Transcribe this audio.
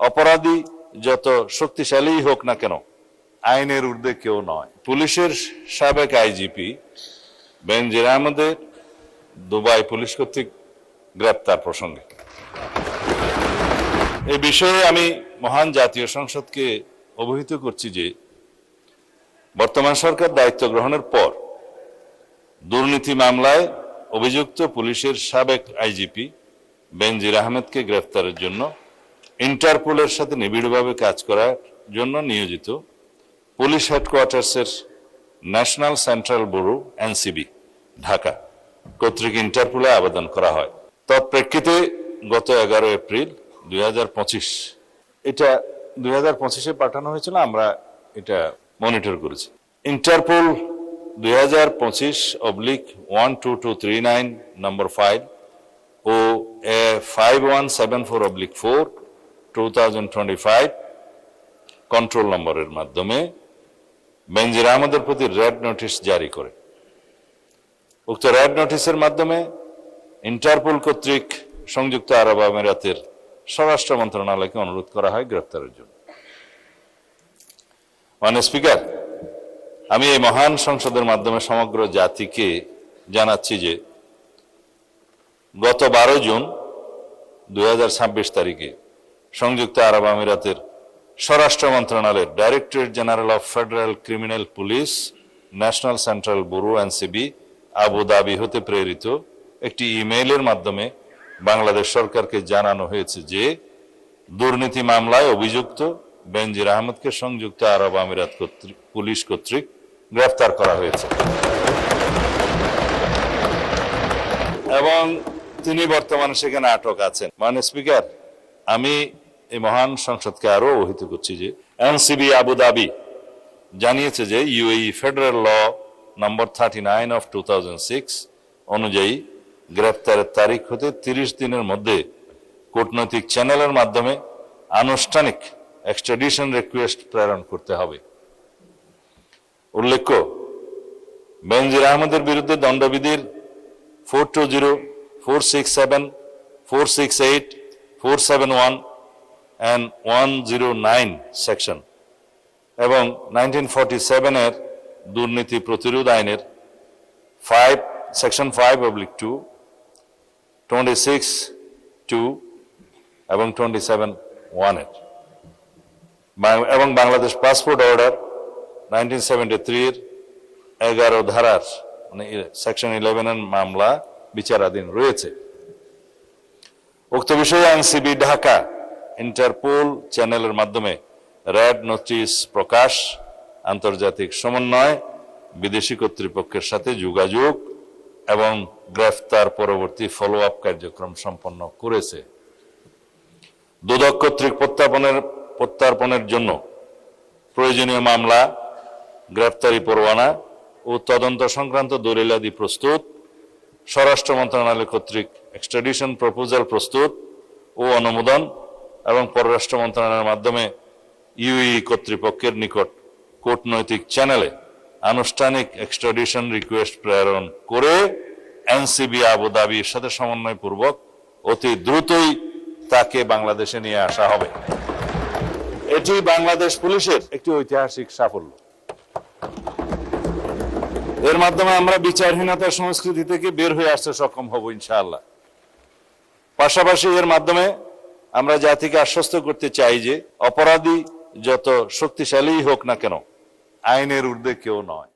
অপরাধী যত শক্তিশালী হোক না কেন আইনের ঊর্ধ্বে কেউ নয়। পুলিশের সাবেক আইজিপি বেনজির আহমেদের দুবাই পুলিশ কর্তৃক গ্রেপ্তার প্রসঙ্গে এই বিষয়ে আমি মহান জাতীয় সংসদকে অবহিত করছি যে বর্তমান সরকার দায়িত্ব গ্রহণের পর দুর্নীতি মামলায় অভিযুক্ত পুলিশের সাবেক আইজিপি বেনজির আহমেদকে গ্রেফতারের জন্য ইন্টারপোলের সাথে নিবিড়ভাবে কাজ করার জন্য নিয়োজিত পুলিশ হেডকোয়ার্টার্সের national central bureau NCB Dhaka কর্তৃক ইন্টারপোলে আবেদন করা হয়। তৎপ্রেক্ষিতে গত 11 এপ্রিল 2025 এটা 2025-এ পাঠানো হয়েছিল, আমরা এটা মনিটর করেছি। ইন্টারপোল 2025/12239 নম্বর ফাইল ও 5174/4 2025 কন্ট্রোল নম্বরের মাধ্যমে বেনজির আহমেদের প্রতি রেড নোটিশ জারি করে। উক্ত রেড নোটিশের মাধ্যমে ইন্টারপোল কর্তৃক সংযুক্ত আরব আমিরাতের স্বরাষ্ট্র মন্ত্রণালয়কে অনুরোধ করা হয় গ্রেফতারের জন্য। মাননীয় স্পিকার, আমি এই মহান সংসদের মাধ্যমে সমগ্র জাতিকে জানাচ্ছি যে গত 12 জুন 2026 তারিখে সংযুক্ত আরব আমিরাতের স্বরাষ্ট্র মন্ত্রণালয়ের directorate general of federal criminal police national central bureau NCB Abu Dhabi হতে প্রেরিত একটি ইমেইলের মাধ্যমে বাংলাদেশ সরকারকে জানানো হয়েছে যে দুর্নীতি মামলায় অভিযুক্ত বেনজির আহমেদকে সংযুক্ত আরব আমিরাত পুলিশ কর্তৃক গ্রেফতার করা হয়েছে এবং তিনি বর্তমানে সেখানে আটক আছেন। মাননীয় স্পিকার, আমি এই মহান সংসদকে আরো অবহিত করছি যে এনসিবি আবুধাবি জানিয়েছে যে UAE federal law number 39 of 2006 অনুযায়ী গ্রেফতারের তারিখ হতে 30 দিনের মধ্যে কূটনৈতিক চ্যানেলের মাধ্যমে আনুষ্ঠানিক এক্সট্রাডিশন রিকোয়েস্ট প্রেরণ করতে হবে। উল্লেখ্য, বেনজির আহমেদের বিরুদ্ধে দণ্ডবিধির 420, 467, 468, 471 and 109 সেকশন এবং 1947 এর দুর্নীতি প্রতিরোধ আইনের সেকশন 5/2, 26(2) এবং 27(1) এর এবং বাংলাদেশ পাসপোর্ট অর্ডার 1973 এর 11 ধারার মানে সেকশন 11 এর মামলা বিচারাধীন রয়েছে। উক্ত বিষয়ে এনসিবি ঢাকা ইন্টারপোল চ্যানেলের মাধ্যমে রেড নোটিশ প্রকাশ, আন্তর্জাতিক সমন্বয়, বিদেশি কর্তৃপক্ষের সাথে যোগাযোগ এবং গ্রেফতার পরবর্তী ফলো আপ কার্যক্রম সম্পন্ন করেছে। দুদক কর্তৃক প্রত্যার্পণের জন্য প্রয়োজনীয় মামলা, গ্রেফতারি পরোয়ানা ও তদন্ত সংক্রান্ত দলিলাদি প্রস্তুত, স্বরাষ্ট্র মন্ত্রণালয় কর্তৃক এক্সট্রাডিশন প্রপোজাল প্রস্তুত ও অনুমোদন এবং পররাষ্ট্র মন্ত্রণালয়ের মাধ্যমে ইউএই কর্তৃপক্ষের নিকট কূটনৈতিক চ্যানেলে আনুষ্ঠানিক এক্সট্রাডিশন রিকোয়েস্ট প্রেরণ করে এনসিবি আবুধাবির সাথে সমন্বয়পূর্বক অতি দ্রুতই তাকে বাংলাদেশে নিয়ে আসা হবে। এটি বাংলাদেশ পুলিশের একটি ঐতিহাসিক সাফল্য। এর মাধ্যমে আমরা বিচারহীনতার সংস্কৃতি থেকে বের হয়ে আসতে সক্ষম হব ইনশাআল্লাহ। পাশাপাশি এর মাধ্যমে আমরা জাতিকে আশ্বস্ত করতে চাই যে অপরাধী যত শক্তিশালী হোক না কেন আইনের ঊর্ধ্বে কেউ নয়।